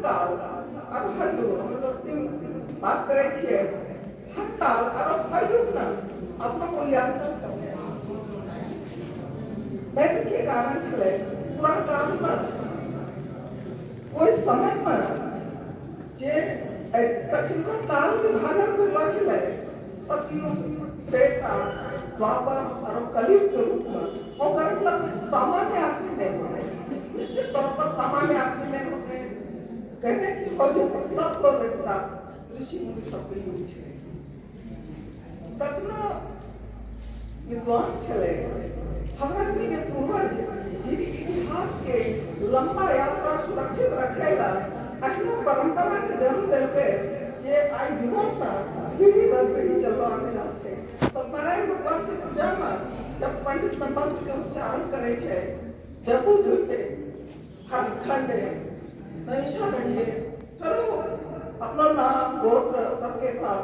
हड़ताल और हल्लुक मतलब तीन बात करे छे हड़ताल और हल्लुक ना अपना मूल्यांकन करने बैठ के कारण छले पुरान काल में कोई समय में जे कठिन काल विभाजन हुआ छले सतयुग त्रेता द्वापर और कलयुग के रूप में और मतलब सामान्य आदमी नहीं होते निश्चित तौर पर सामान्य आदमी नहीं होते कहने की हो जो तत्व व्यक्ता ऋषि मुनि सबके युग छे कतना विद्वान छले हमरा सभी के पूर्वज जिनके इतिहास के लंबा यात्रा सुरक्षित रखेला अहिनो परंपरा के जन्म देलके जे आई विमर्शा पीढ़ी दर पीढ़ी चलवा आवेला छे सत्यनारायण भगवान की पूजा में जब पंडित मंत्र के उच्चारण करे छे जपु धुते खंड नैषारण्य करो अपना नाम गोत्र सबके साथ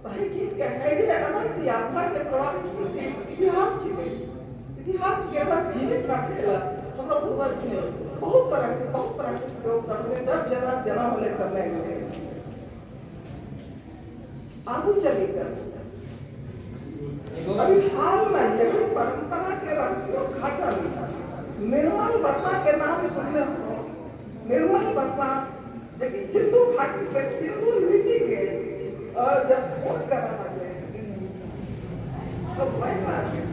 सही गीत के है जे अनंत यात्रा के प्रवाहित इतिहास छिके इतिहास के बाद जीवित रखेला हमरा पूर्वज ने बहुत तरह के प्रयोग करके जब जना होले करने लगे आगू चलेकर अभी हाल में यही परंपरा के रखियो घाटन निर्मल वर्मा के नाम सुनने हो निर्मल वर्मा जो कि सिंधु घाटी पे सिंधु लिपि के जब खोज करने लगे तो वही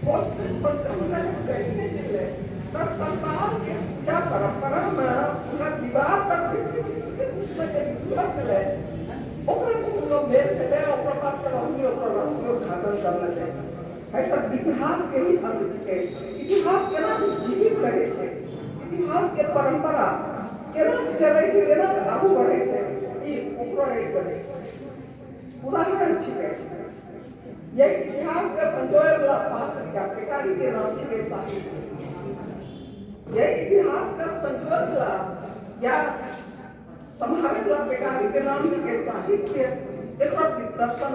खोजते उन्होंने कहने चले तो संतान के क्या परंपरा में उनका विवाह पर चले मेल मिले ओकरा बात पर हमनी ओकरा घाटन करना चाहिए ऐसा इतिहास के ही अंग छिके इतिहास केना जीवित रहे छे इतिहास के परंपरा केना चले छे केना आगू बढ़े छे ई ओकरा एक उदाहरण छिके ये इतिहास का संजोए वाला पात्र का पिताजी के नाम छिके साहित्य ये इतिहास का संजोए वाला या संहारक वाला पिताजी के नाम छिके साहित्य एकरा दर्शन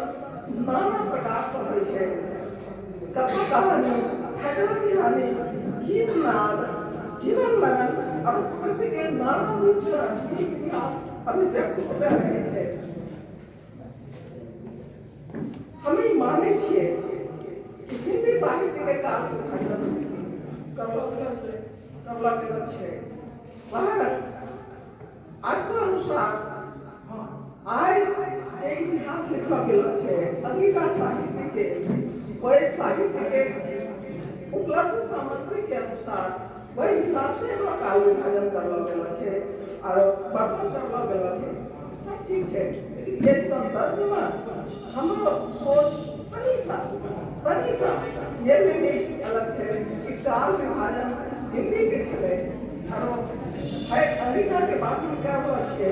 नाना प्रकार का होइ छै कथा कहानी फैसला कहानी गीत नाद जीवन मरण और प्रकृति के नाना रूप से इतिहास अभिव्यक्त होते रहे छै हमें माने छिए कि हिंदी साहित्य के काल विभाजन करला गेल छै वहाँ आज के अनुसार आय जे इतिहास लिखल गेल छै अगिला साहित्य के वही साहित्य के उपलब्ध सामग्री के अनुसार वही हिसाब से एकरा काल विभाजन करल गेल छै और वर्णन करल गेल छै सब ठीक छै लेकिन ये संदर्भ में हमरो सोच तनी सा ये भी अलग छै कि काल विभाजन हिंदी के छले और है अगिला के बात में क्या हुआ छै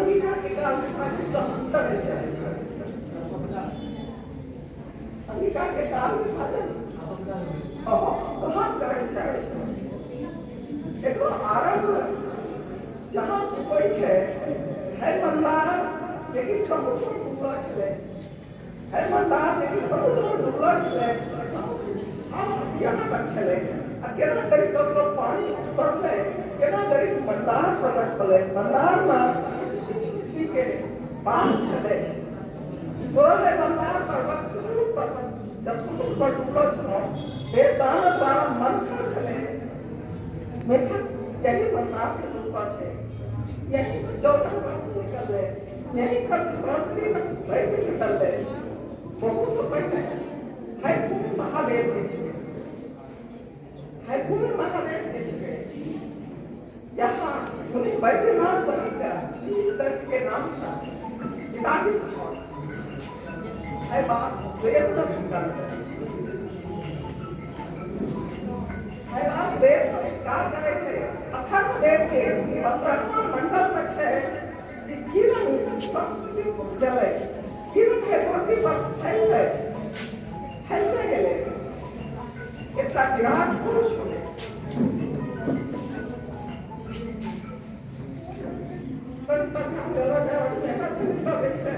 अगिला के काल विभाजन का अंतर है अगिला के काल विभाजन बहस करे चाहे एकरो आरंभ जहां से कोई छै है मंदार लेकिन समुद्र में डूबल छले है मंदार लेकिन समुद्र में डूबल छले समुद्र यहाँ तक छले आ केना करी ककरो पानी बढ़ले केना करी मंदार प्रकट होले मंदार में ऋषि के पास छले तोरले मंदार पर्वत जब समुद्र पर डूबल छलो देवदान द्वारा मंथन छले मीठा यही मंदार से डूबा छे यही से चौदह रत्न निकले यही सब रात्रि में वैसे निकले बहुत से पहले है भूमि महादेव के छे है भूमि महादेव के छे यहाँ उन्हें वैद्यनाथ बनेगा नीलकंठ के नाम से इलाही छोड़ है बात वेद में स्वीकार करे है बात वेद में स्वीकार करे छे अथर्ववेद के 15वां मंडल में छे कि किरण संस्कृति को चले किरण के धरती पर फैलते गेले एक विराट पुरुष होने पर सब हम गलो जावड़ में ना से निकले छे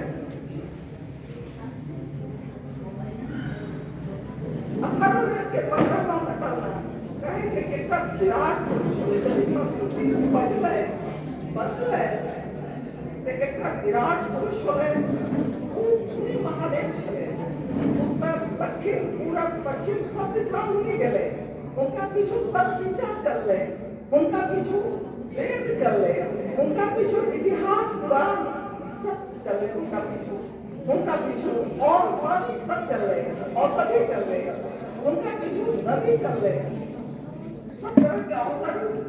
अथर्ववेद के 15वां मंडल में कहे छे कि एक विराट पुरुष होने संस्कृति बदले चलले ते एकटा विराट पुरुष होले उनी महादेव छले उत्तर दक्षिण पूरब पश्चिम सब दिशा उनी गेले उनका पीछू सब कीचड़ चलले उनका पीछू वेद चलले उनका पीछू इतिहास पुराण सब चलले उनका पीछू और पानी सब चलले औषधि चलले उनका पीछू नदी चलले सब तरह के औषधि